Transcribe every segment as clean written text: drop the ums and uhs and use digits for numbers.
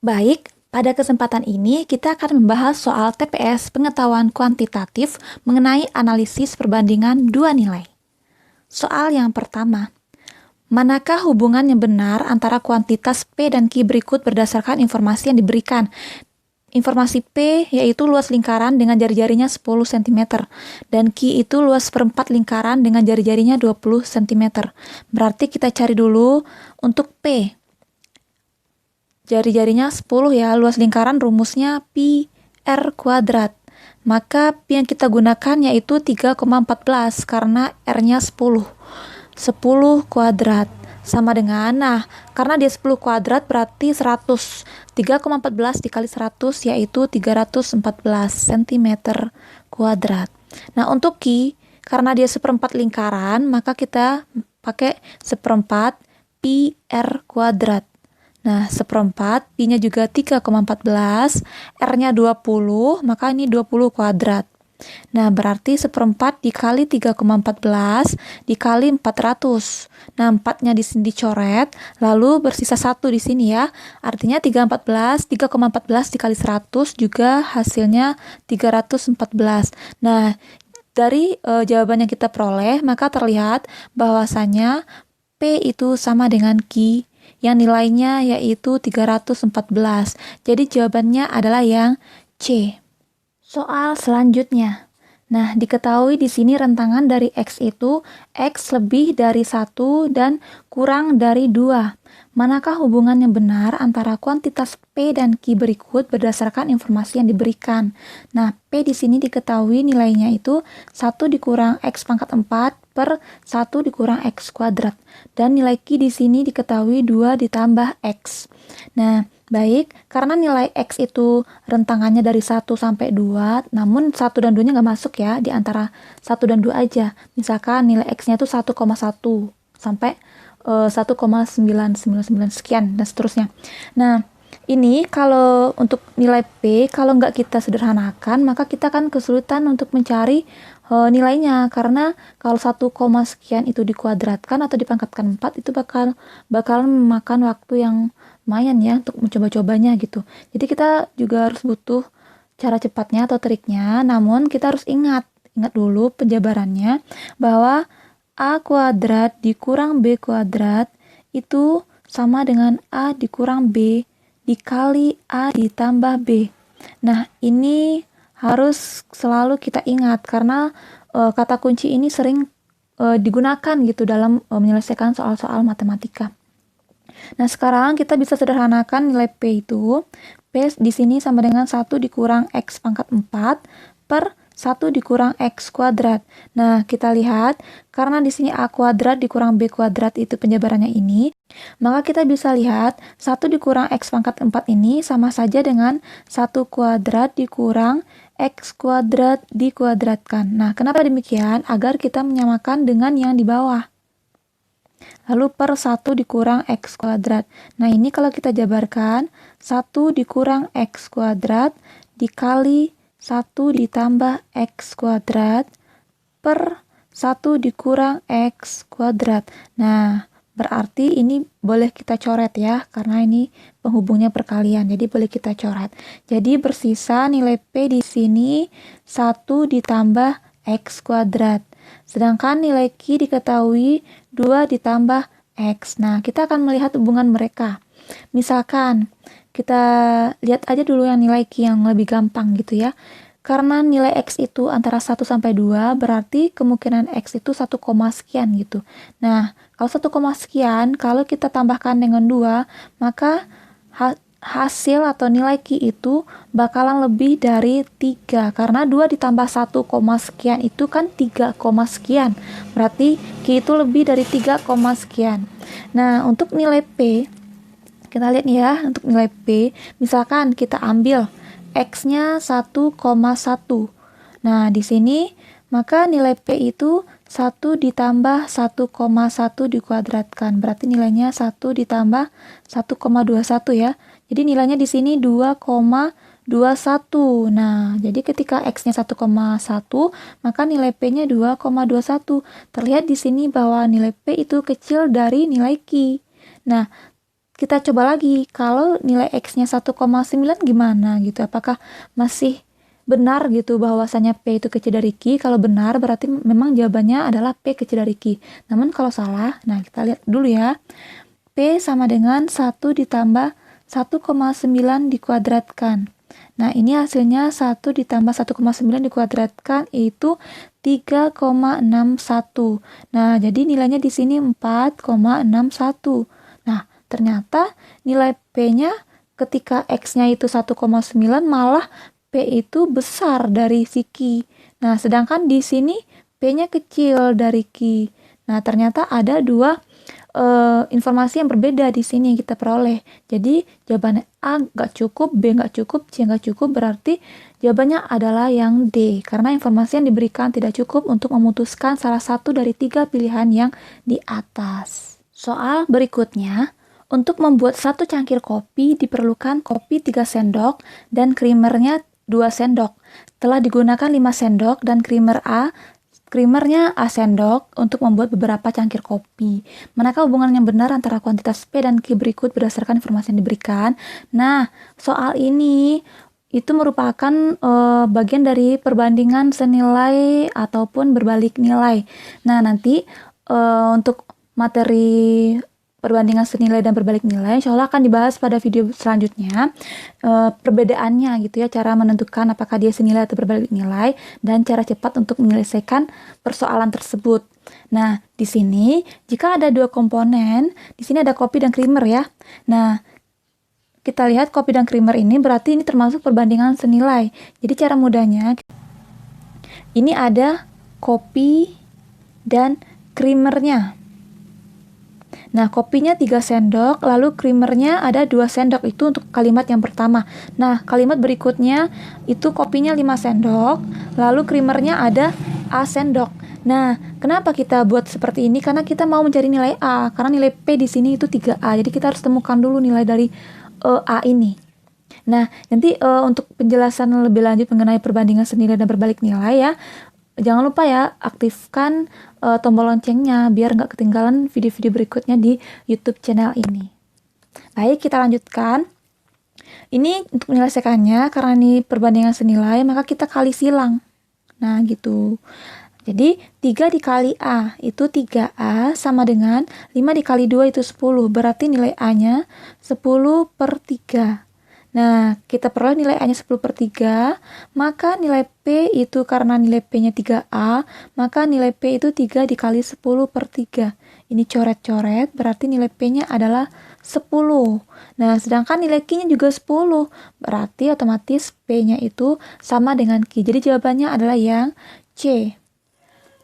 Baik, pada kesempatan ini kita akan membahas soal TPS pengetahuan kuantitatif mengenai analisis perbandingan dua nilai. Soal yang pertama, manakah hubungan yang benar antara kuantitas P dan Q berikut berdasarkan informasi yang diberikan? Informasi P yaitu luas lingkaran dengan jari-jarinya 10 cm dan Q itu luas seperempat lingkaran dengan jari-jarinya 20 cm. Berarti kita cari dulu untuk P. Jari-jarinya 10 ya, luas lingkaran rumusnya pi R kuadrat. Maka pi yang kita gunakan yaitu 3,14 karena R-nya 10. 10 kuadrat sama dengan, karena dia 10 kuadrat berarti 100. 3,14 dikali 100 yaitu 314 cm kuadrat. Nah, untuk Q, karena dia seperempat lingkaran, maka kita pakai seperempat pi R kuadrat. Nah, seperempat, pi-nya juga 3,14, R-nya 20, maka ini 20 kuadrat. Nah, berarti seperempat dikali 3,14 dikali 400. Nah, 4-nya di sini dicoret, lalu bersisa 1 di sini ya. Artinya 3,14 dikali 100 juga hasilnya 314. Nah, dari jawaban yang kita peroleh, maka terlihat bahwasanya P itu sama dengan Q yang nilainya yaitu 314. Jadi jawabannya adalah yang C. Soal selanjutnya. Nah, diketahui di sini rentangan dari X itu X lebih dari 1 dan kurang dari 2. Manakah hubungan yang benar antara kuantitas P dan Q berikut berdasarkan informasi yang diberikan? Nah, P di sini diketahui nilainya itu 1 dikurang X pangkat 4 per 1 dikurang X kuadrat. Dan nilai Q di sini diketahui 2 ditambah X. Nah, baik, karena nilai X itu rentangannya dari 1 sampai 2, namun 1 dan 2-nya nggak masuk ya, di antara 1 dan 2 aja. Misalkan nilai X-nya itu 1,1 sampai 1,999 sekian, dan seterusnya. Nah, ini kalau untuk nilai P, kalau nggak kita sederhanakan, maka kita kan kesulitan untuk mencari nilainya, karena kalau 1, sekian itu dikuadratkan atau dipangkatkan 4 itu bakal memakan waktu yang lumayan ya untuk mencoba-cobanya gitu. Jadi kita juga harus butuh cara cepatnya atau triknya, namun kita harus ingat dulu penjabarannya bahwa A kuadrat dikurang B kuadrat itu sama dengan A dikurang B dikali A ditambah B. Nah, ini harus selalu kita ingat karena kata kunci ini sering digunakan gitu dalam menyelesaikan soal-soal matematika. Nah, sekarang kita bisa sederhanakan nilai P itu. P di sini sama dengan 1 dikurang X pangkat 4 per 1 dikurang X kuadrat. Nah, kita lihat, karena di sini A kuadrat dikurang B kuadrat itu penjabarannya ini, maka kita bisa lihat 1 dikurang X pangkat 4 ini sama saja dengan 1 kuadrat dikurang X kuadrat dikuadratkan. Nah, kenapa demikian? Agar kita menyamakan dengan yang di bawah. Lalu per 1 dikurang X kuadrat. Nah, ini kalau kita jabarkan, 1 dikurang X kuadrat dikali 1 ditambah X kuadrat per 1 dikurang X kuadrat. Nah, berarti ini boleh kita coret ya, karena ini penghubungnya perkalian, jadi boleh kita coret. Jadi bersisa nilai P di sini 1 ditambah X kuadrat. Sedangkan nilai Q diketahui 2 ditambah X. Nah, kita akan melihat hubungan mereka. Misalkan, kita lihat aja dulu yang nilai Q yang lebih gampang gitu ya. Karena nilai X itu antara 1 sampai 2, berarti kemungkinan X itu 1, sekian gitu. Nah, kalau 1, sekian, kalau kita tambahkan dengan 2, maka hasil atau nilai Q itu bakalan lebih dari 3 karena 2 ditambah 1, sekian itu kan 3, sekian. Berarti Q itu lebih dari 3, sekian. Nah, untuk nilai P kita lihat nih ya, untuk nilai P misalkan kita ambil X-nya 1,1. Nah, di sini maka nilai P itu 1 ditambah 1,1 dikuadratkan. Berarti nilainya 1 ditambah 1,21 ya. Jadi nilainya di sini 2,21. Nah, jadi ketika X-nya 1,1, maka nilai P-nya 2,21. Terlihat di sini bahwa nilai P itu kecil dari nilai Q. Nah, kita coba lagi, kalau nilai X-nya 1,9 gimana gitu, apakah masih benar gitu bahwasanya P itu kecil dari Q? Kalau benar berarti memang jawabannya adalah P kecil dari Q. Namun kalau salah, nah kita lihat dulu ya. P sama dengan 1 ditambah 1,9 dikuadratkan. Nah, ini hasilnya 1 ditambah 1,9 dikuadratkan itu 3,61. Nah, jadi nilainya di sini 4,61. Nah, ternyata nilai P-nya ketika X-nya itu 1,9 malah P itu besar dari si Q. Nah, sedangkan di sini P-nya kecil dari Q. Nah, ternyata ada dua informasi yang berbeda di sini yang kita peroleh. Jadi jawabannya A nggak cukup, B nggak cukup, C nggak cukup, berarti jawabannya adalah yang D. Karena informasi yang diberikan tidak cukup untuk memutuskan salah satu dari 3 pilihan yang di atas. Soal berikutnya, untuk membuat satu cangkir kopi diperlukan kopi 3 sendok dan creamernya 2 sendok. Setelah digunakan 5 sendok dan creamernya A sendok untuk membuat beberapa cangkir kopi. Manakah hubungan yang benar antara kuantitas P dan Q berikut berdasarkan informasi yang diberikan? Nah, soal ini itu merupakan bagian dari perbandingan senilai ataupun berbalik nilai. Nah, nanti untuk materi perbandingan senilai dan berbalik nilai insya Allah akan dibahas pada video selanjutnya, perbedaannya gitu ya, cara menentukan apakah dia senilai atau berbalik nilai dan cara cepat untuk menyelesaikan persoalan tersebut. Nah, di sini jika ada 2 komponen, di sini ada kopi dan creamer ya. Nah, kita lihat kopi dan creamer ini berarti ini termasuk perbandingan senilai. Jadi cara mudahnya ini ada kopi dan creamernya. Nah, kopinya 3 sendok, lalu creamernya ada 2 sendok, itu untuk kalimat yang pertama. Nah, kalimat berikutnya itu kopinya 5 sendok, lalu creamernya ada A sendok. Nah, kenapa kita buat seperti ini? Karena kita mau mencari nilai A, karena nilai P di sini itu 3A. Jadi kita harus temukan dulu nilai dari A ini. Nah, nanti untuk penjelasan lebih lanjut mengenai perbandingan senilai dan berbalik nilai ya, jangan lupa ya aktifkan tombol loncengnya biar nggak ketinggalan video-video berikutnya di YouTube channel ini. Baik, kita lanjutkan. Ini untuk menyelesaikannya, karena ini perbandingan senilai, maka kita kali silang. Nah, gitu. Jadi, 3 dikali A itu 3A sama dengan 5 dikali 2 itu 10. Berarti nilai A-nya 10/3. Nah, kita peroleh nilai A-nya 10/3, maka nilai P itu karena nilai P-nya 3A, maka nilai P itu 3 dikali 10/3. Ini coret-coret, berarti nilai P-nya adalah 10. Nah, sedangkan nilai Q-nya juga 10, berarti otomatis P-nya itu sama dengan Q. Jadi jawabannya adalah yang C.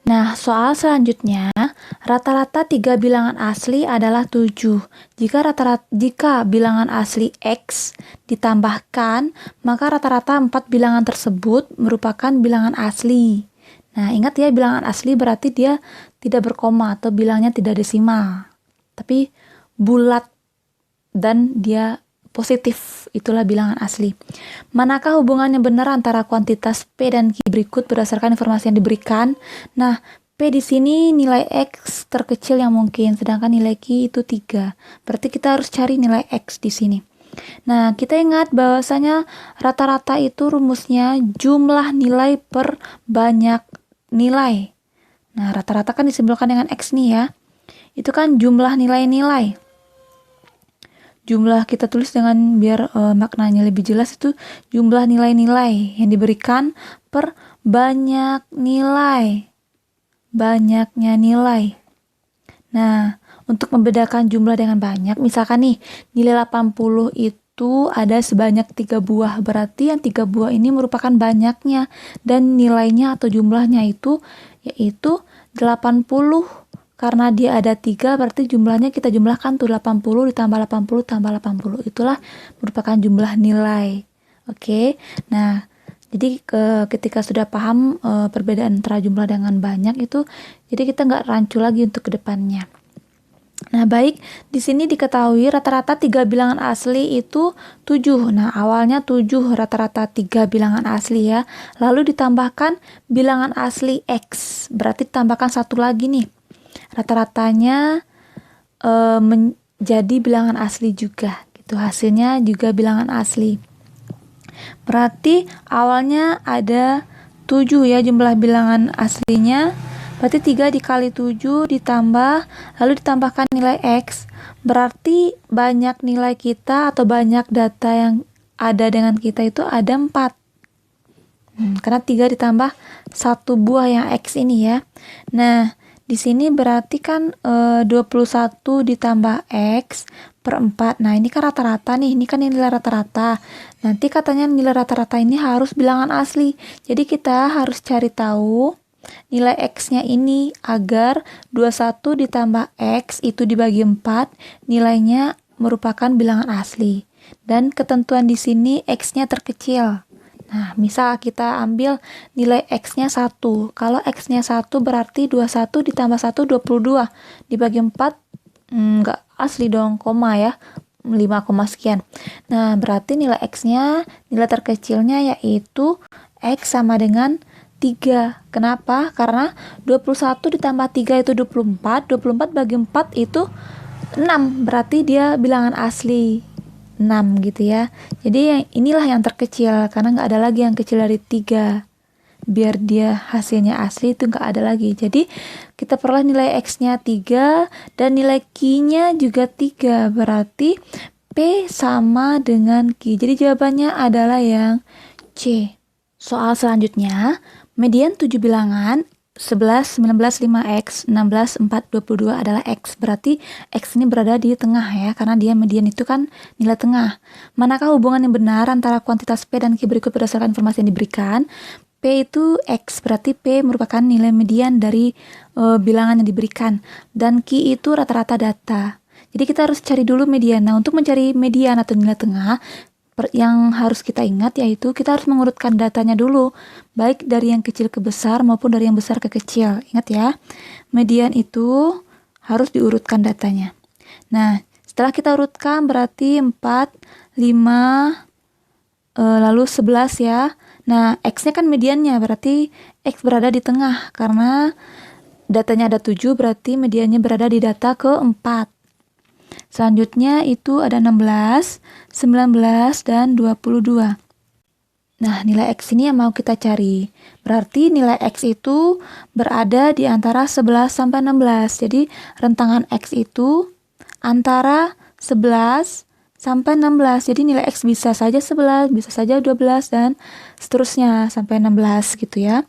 Nah, soal selanjutnya, rata-rata 3 bilangan asli adalah 7. Jika bilangan asli X ditambahkan, maka rata-rata 4 bilangan tersebut merupakan bilangan asli. Nah, ingat ya, bilangan asli berarti dia tidak berkoma atau bilangnya tidak desimal, tapi bulat dan dia positif, itulah bilangan asli. Manakah hubungannya benar antara kuantitas P dan Q berikut berdasarkan informasi yang diberikan? Nah, P di sini nilai X terkecil yang mungkin, sedangkan nilai Q itu 3. Berarti kita harus cari nilai X di sini. Nah, kita ingat bahwasanya rata-rata itu rumusnya jumlah nilai per banyak nilai. Nah, rata-rata kan disimpulkan dengan X nih ya. Itu kan jumlah nilai-nilai. Jumlah kita tulis dengan biar maknanya lebih jelas, itu jumlah nilai-nilai yang diberikan per banyak nilai. Banyaknya nilai. Nah, untuk membedakan jumlah dengan banyak, misalkan nih nilai 80 itu ada sebanyak 3 buah, berarti yang 3 buah ini merupakan banyaknya, dan nilainya atau jumlahnya itu yaitu 80. Karena dia ada 3, berarti jumlahnya kita jumlahkan tuh 80 ditambah 80 tambah 80. Itulah merupakan jumlah nilai. Oke. Nah, jadi ketika sudah paham perbedaan antara jumlah dengan banyak itu, jadi kita nggak rancu lagi untuk kedepannya. Nah, baik, di sini diketahui rata-rata 3 bilangan asli itu 7. Nah, awalnya 7 rata-rata 3 bilangan asli ya. Lalu ditambahkan bilangan asli X. Berarti tambahkan 1 lagi nih. Rata-ratanya jadi bilangan asli juga gitu. Hasilnya juga bilangan asli. Berarti awalnya ada 7 ya jumlah bilangan aslinya. Berarti 3 dikali 7 ditambah, lalu ditambahkan nilai X. Berarti banyak nilai kita atau banyak data yang ada dengan kita itu ada 4. Karena 3 ditambah 1 buah yang X ini ya. Nah, di sini berarti kan 21 ditambah X per 4. Nah, ini kan rata-rata nih. Ini kan nilai rata-rata. Nanti katanya nilai rata-rata ini harus bilangan asli. Jadi kita harus cari tahu nilai X-nya ini agar 21 ditambah X itu dibagi 4, nilainya merupakan bilangan asli. Dan ketentuan di sini X-nya terkecil. Nah, misal kita ambil nilai X-nya 1. Kalau X-nya 1 berarti 21 ditambah 1, 22. Dibagi 4, enggak asli dong, koma ya. 5, sekian. Nah, berarti nilai X-nya, nilai terkecilnya yaitu X sama dengan 3. Kenapa? Karena 21 ditambah 3 itu 24. 24 bagi 4 itu 6. Berarti dia bilangan asli. 6 gitu ya. Jadi inilah yang terkecil karena nggak ada lagi yang kecil dari 3. Biar dia hasilnya asli itu nggak ada lagi. Jadi kita peroleh nilai X-nya 3 dan nilai Q-nya juga 3. Berarti P sama dengan Q. Jadi jawabannya adalah yang C. Soal selanjutnya, median 7 bilangan 11, 19, 5X, 16, 4, 22 adalah X. Berarti X ini berada di tengah ya, karena dia median itu kan nilai tengah. Manakah hubungan yang benar antara kuantitas P dan Q berikut berdasarkan informasi yang diberikan? P itu X, berarti P merupakan nilai median dari bilangan yang diberikan. Dan Q itu rata-rata data. Jadi kita harus cari dulu median. Nah, untuk mencari median atau nilai tengah, yang harus kita ingat yaitu kita harus mengurutkan datanya dulu, baik dari yang kecil ke besar maupun dari yang besar ke kecil. Ingat ya, median itu harus diurutkan datanya. Nah, setelah kita urutkan berarti 4, 5, lalu 11 ya. Nah, X-nya kan mediannya, berarti X berada di tengah karena datanya ada 7, berarti mediannya berada di data ke-4. Selanjutnya itu ada 16, 19, dan 22. Nah, nilai X ini yang mau kita cari. Berarti nilai X itu berada di antara 11 sampai 16. Jadi, rentangan X itu antara 11 sampai 16. Jadi, nilai X bisa saja 11, bisa saja 12, dan seterusnya sampai 16 gitu ya.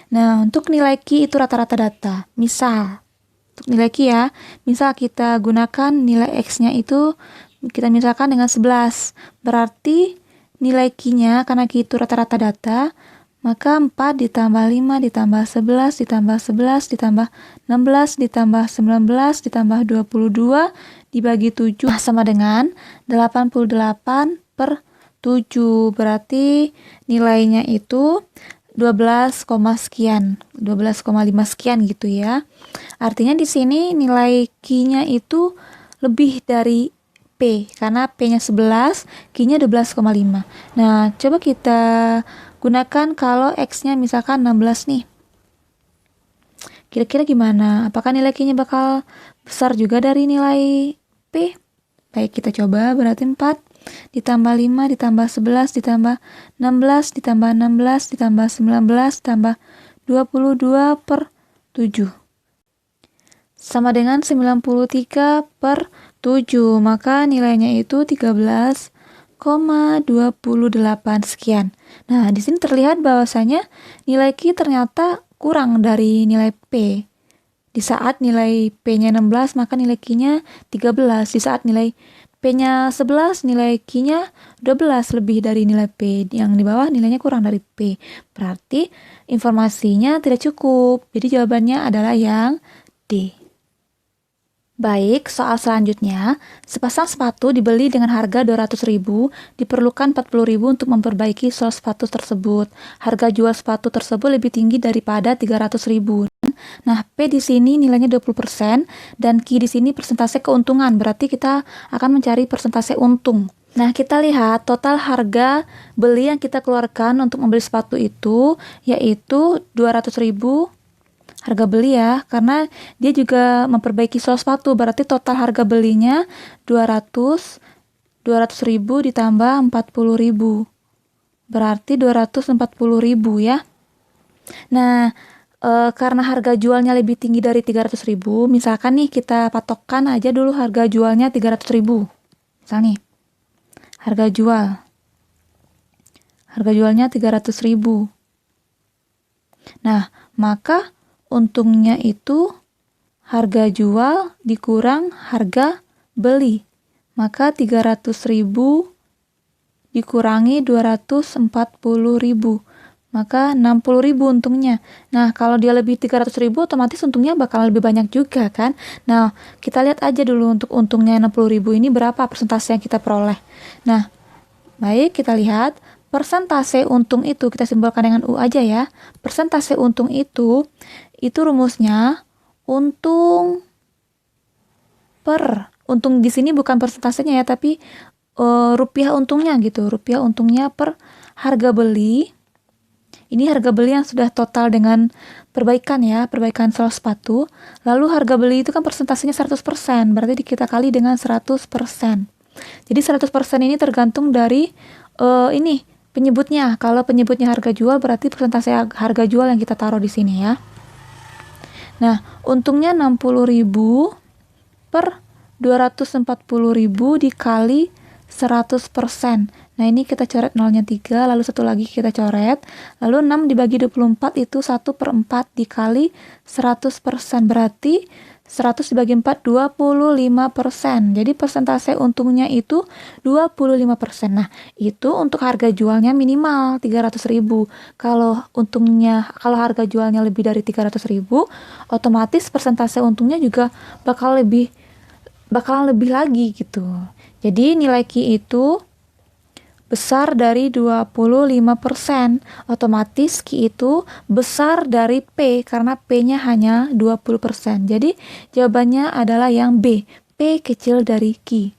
Nah, untuk nilai Q itu rata-rata data. Misal, untuk nilai Q ya, misal kita gunakan nilai X-nya itu, kita misalkan dengan 11. Berarti nilai Q-nya, karena Q itu rata-rata data, maka 4 ditambah 5 ditambah 11 ditambah 11 ditambah 16 ditambah 19 ditambah 22 dibagi 7 sama dengan 88 per 7. Berarti nilainya itu 12, sekian, 12,5 sekian gitu ya. Artinya di sini nilai Q-nya itu lebih dari P karena P-nya 11, Q-nya 12,5. Nah, coba kita gunakan kalau X-nya misalkan 16 nih. Kira-kira gimana? Apakah nilai Q-nya bakal besar juga dari nilai P? Baik, kita coba. Berarti 4 ditambah 5 ditambah 11 ditambah 16 ditambah 16 ditambah 19 ditambah 22 per 7 sama dengan 93 per 7. Maka nilainya itu 13,28 sekian. Nah, di sini terlihat bahwasanya nilai Q ternyata kurang dari nilai P. Di saat nilai P-nya 16, maka nilai Q-nya 13. Di saat nilai P-nya 11, nilai Q-nya 12 lebih dari nilai P. Yang di bawah nilainya kurang dari P. Berarti informasinya tidak cukup. Jadi jawabannya adalah yang D. Baik, soal selanjutnya. Sepasang sepatu dibeli dengan harga 200.000, diperlukan 40.000 untuk memperbaiki sol sepatu tersebut. Harga jual sepatu tersebut lebih tinggi daripada 300.000. Nah, P di sini nilainya 20% dan Q di sini persentase keuntungan. Berarti kita akan mencari persentase untung. Nah, kita lihat total harga beli yang kita keluarkan untuk membeli sepatu itu yaitu 200.000 harga beli ya, karena dia juga memperbaiki sol sepatu, berarti total harga belinya 200 ribu ditambah 40 ribu, berarti 240 ribu ya. Nah, karena harga jualnya lebih tinggi dari 300 ribu, misalkan nih kita patokkan aja dulu harga jualnya 300 ribu. Misal nih, harga jualnya 300 ribu. Nah, maka untungnya itu harga jual dikurang harga beli. Maka 300 ribu dikurangi 240 ribu. Maka 60 ribu untungnya. Nah, kalau dia lebih 300 ribu, otomatis untungnya bakal lebih banyak juga kan. Nah, kita lihat aja dulu untuk untungnya 60 ribu ini berapa persentase yang kita peroleh. Nah, baik, kita lihat. Persentase untung itu kita simbolkan dengan U aja ya. Persentase untung itu rumusnya untung di sini bukan persentasenya ya, tapi rupiah untungnya gitu. Rupiah untungnya per harga beli. Ini harga beli yang sudah total dengan perbaikan ya, perbaikan sol sepatu. Lalu harga beli itu kan persentasenya 100%, berarti kita kali dengan 100%. Jadi 100% ini tergantung dari ini penyebutnya. Kalau penyebutnya harga jual, berarti persentase harga jual yang kita taruh di sini ya. Nah, untungnya 60 ribu per 240 ribu dikali 100%. Nah, ini kita coret nolnya 3, lalu satu lagi kita coret. Lalu 6 dibagi 24 itu 1/4 dikali 100%. Berarti 100 dibagi 4, 25%. Jadi persentase untungnya itu 25%. Nah, itu untuk harga jualnya minimal 300 ribu. Kalau harga jualnya lebih dari 300 ribu, otomatis persentase untungnya juga bakalan lebih lagi gitu. Jadi nilai Q itu besar dari 25%. Otomatis Q itu besar dari P karena P-nya hanya 20%. Jadi jawabannya adalah yang B, P kecil dari Q.